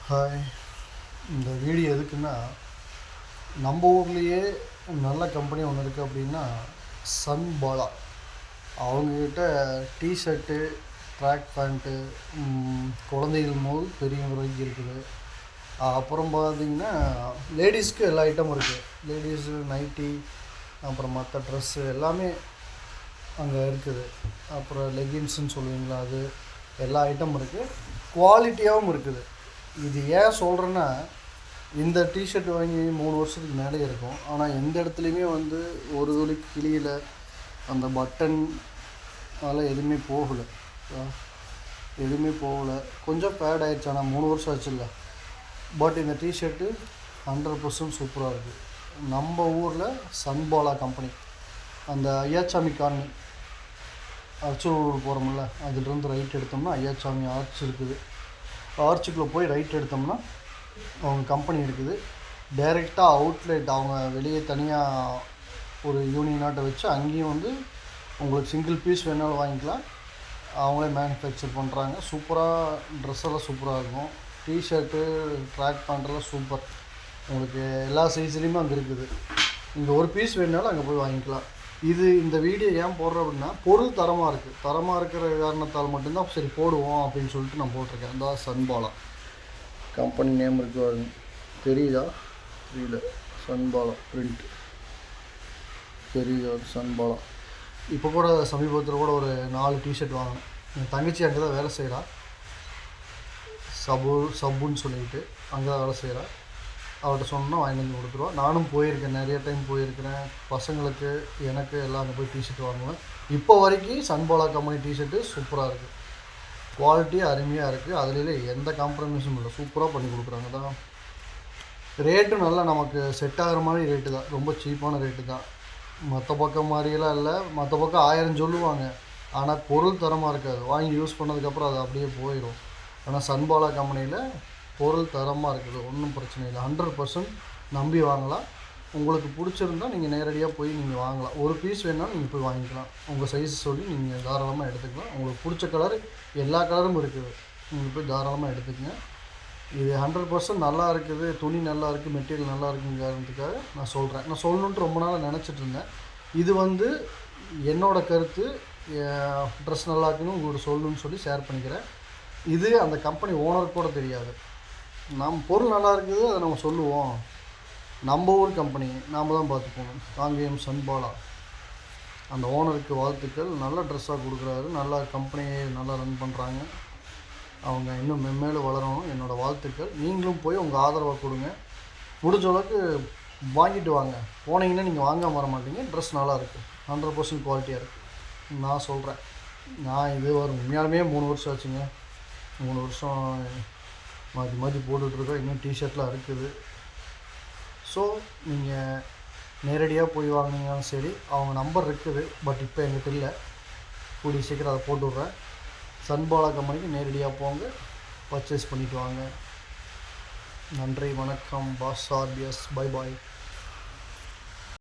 Hi. இந்த video எதுக்குன்னா, நம்ம ஊர்லேயே நல்ல கம்பெனி ஒன்று இருக்குது அப்படின்னா சன் பாலா. அவங்கக்கிட்ட டிஷர்ட்டு, ட்ராக் பேண்ட்டு, குழந்தைகள் முதல் பெரியவங்க வரைக்கும் இருக்குது. அப்புறம் பார்த்திங்கன்னா லேடிஸ்க்கு எல்லா ஐட்டமும் இருக்குது. லேடிஸு நைட்டி, அப்புறம் மற்ற ட்ரெஸ்ஸு எல்லாமே அங்கே இருக்குது. அப்புறம் லெகின்ஸுன்னு சொல்லுவீங்களா, அது எல்லா ஐட்டமும் இருக்குது. குவாலிட்டியாகவும் இருக்குது. இது ஏன் சொல்கிறேன்னா, இந்த டிஷர்ட் வாங்கி 3 வருஷத்துக்கு மேலே இருக்கும். ஆனால் எந்த இடத்துலையுமே ஒரு துளி கிளியில் அந்த பட்டன் அதெல்லாம் எதுவுமே போகலை. கொஞ்சம் பேட் ஆகிடுச்சு. ஆனால் 3 வருஷம் ஆச்சுல்ல. பட் இந்த டிஷர்ட்டு 100% சூப்பராக இருக்குது. நம்ம ஊரில் சன்பாலா கம்பெனி, அந்த ஐயாச்சாமி காலனி அர்ச்சூர் போகிறோம்ல, அதுலேருந்து ரைட் எடுத்தோம்னா ஐயாச்சாமி ஆர்ச் இருக்குது. ஆர்ச்சுக்குள்ளே போய் ரைட் எடுத்தோம்னா அவங்க கம்பெனி இருக்குது. டைரெக்டாக அவுட்லெட் அவங்க வெளியே தனியாக ஒரு யூனியனாட்டை வச்சு அங்கேயும் உங்களுக்கு சிங்கிள் பீஸ் வேணாலும் வாங்கிக்கலாம். அவங்களே மேனுஃபேக்சர் பண்ணுறாங்க. சூப்பராக ட்ரெஸ்ஸெல்லாம் சூப்பராக இருக்கும். டிஷர்ட்டு, ட்ராக் பேண்ட்டெல்லாம் சூப்பர். உங்களுக்கு எல்லா சைஸ்லேயுமே அங்கே இருக்குது. இங்கே ஒரு பீஸ் வேணுனாலும் அங்கே போய் வாங்கிக்கலாம். இந்த வீடியோ ஏன் போடுறோம் அப்படின்னா, பொருள் தரமாக இருக்குது. தரமாக இருக்கிற காரணத்தால் மட்டும்தான் சரி போடுவோம் அப்படின்னு சொல்லிட்டு நான் போட்டிருக்கேன். இந்த சன்பாலா கம்பெனி நேம் இருக்குது, தெரியுதா? தெரியல. சன்பாலா பிரிண்ட் தெரியுதா? சன்பாலா. இப்போ கூட சமீபத்தில் கூட ஒரு 4 டிஷர்ட் வாங்கினேன். என் தங்கச்சி அங்கே தான் வேலை செய்கிறா. சப்புன்னு சொல்லிட்டு அங்கே தான் வேலை செய்கிறா. அவர்கிட்ட சொன்னால் வாங்கி வந்து கொடுத்துருவோம். நானும் போயிருக்கேன், நிறைய டைம் போயிருக்கிறேன். பசங்களுக்கு, எனக்கு எல்லாம் அங்கே போய் டிஷர்ட் வாங்குவேன். இப்போ வரைக்கும் சன்பாலா கம்பெனி டிஷர்ட்டு சூப்பராக இருக்குது. குவாலிட்டி அருமையாக இருக்குது. அதில் எந்த காம்ப்ரமைஸும் இல்லை. சூப்பராக பண்ணி கொடுக்குறாங்க தான். ரேட்டும் நல்லா நமக்கு செட் ஆகிற மாதிரி ரேட்டு தான். ரொம்ப சீப்பான ரேட்டு தான். மற்ற பக்கம் மாதிரியெல்லாம் இல்லை. மற்ற பக்கம் 1000 சொல்லுவாங்க. ஆனால் பொருள் தரமாக இருக்காது. வாங்கி யூஸ் பண்ணதுக்கப்புறம் அது அப்படியே போயிடும். ஆனால் சன்பாலா கம்பெனியில் பொருள் தரமாக இருக்குது. ஒன்றும் பிரச்சனை இல்லை. 100% நம்பி வாங்கலாம். உங்களுக்கு பிடிச்சிருந்தால் நீங்கள் நேரடியாக போய் நீங்கள் வாங்கலாம். ஒரு பீஸ் வேணாலும் நீங்கள் போய் வாங்கிக்கலாம். உங்கள் சைஸ் சொல்லி நீங்கள் தாராளமாக எடுத்துக்கலாம். உங்களுக்கு பிடிச்ச கலர், எல்லா கலரும் இருக்குது. நீங்கள் போய் தாராளமாக எடுத்துக்கங்க. இது 100% நல்லா இருக்குது. துணி நல்லா இருக்குது, மெட்டீரியல் நல்லா இருக்குங்கிற காரணத்துக்காக நான் சொல்கிறேன். நான் சொல்லணுன்ட்டு ரொம்ப நாளாக நினச்சிட்டு இருந்தேன். இது என்னோடய கருத்து. ட்ரெஸ் நல்லா இருக்குன்னு உங்களுக்கு சொல்லணுன்னு சொல்லி ஷேர் பண்ணிக்கிறேன். இது அந்த கம்பெனி ஓனருக்கு கூட தெரியாது. நம்ம பொருள் நல்லா இருக்குது, அதை நம்ம சொல்லுவோம். நம்ம ஊர் கம்பெனி நாம் தான் பார்த்துக்கணும். காங்கேயம் சன்பாலா அந்த ஓனருக்கு வாழ்த்துக்கள். நல்ல ட்ரெஸ்ஸாக கொடுக்குறாரு. நல்லா கம்பெனியை நல்லா ரன் பண்ணுறாங்க. அவங்க இன்னும் மென்மேலும் வளரணும். என்னோடய வாழ்த்துக்கள். நீங்களும் போய் உங்கள் ஆதரவை கொடுங்க. முடிஞ்ச அளவுக்கு வாங்கிட்டு வாங்க. போனீங்கன்னா நீங்கள் வாங்காம வர மாட்டீங்க. ட்ரெஸ் நல்லா இருக்குது. 100% குவாலிட்டியாக இருக்குது. நான் சொல்கிறேன். நான் இது உண்மையாலுமே 3 வருஷம் ஆச்சுங்க. 3 வருஷம் மாற்றி போட்டுட்ருக்கோம். இன்னும் டிஷர்ட்லாம் இருக்குது. ஸோ நீங்கள் நேரடியாக போய் வாங்கினீங்கனாலும் சரி. அவங்க நம்பர் இருக்குது, பட் இப்போ எங்கிட்ட இல்லை. கூடிய சீக்கிரம் அதை போட்டு விட்றேன். சன்பாலா கம்பெனிக்கு நேரடியாக போங்க, பர்ச்சேஸ் பண்ணிவிட்டு வாங்க. நன்றி, வணக்கம். பாஸ் ஆர்பிஎஸ். பை பாய்.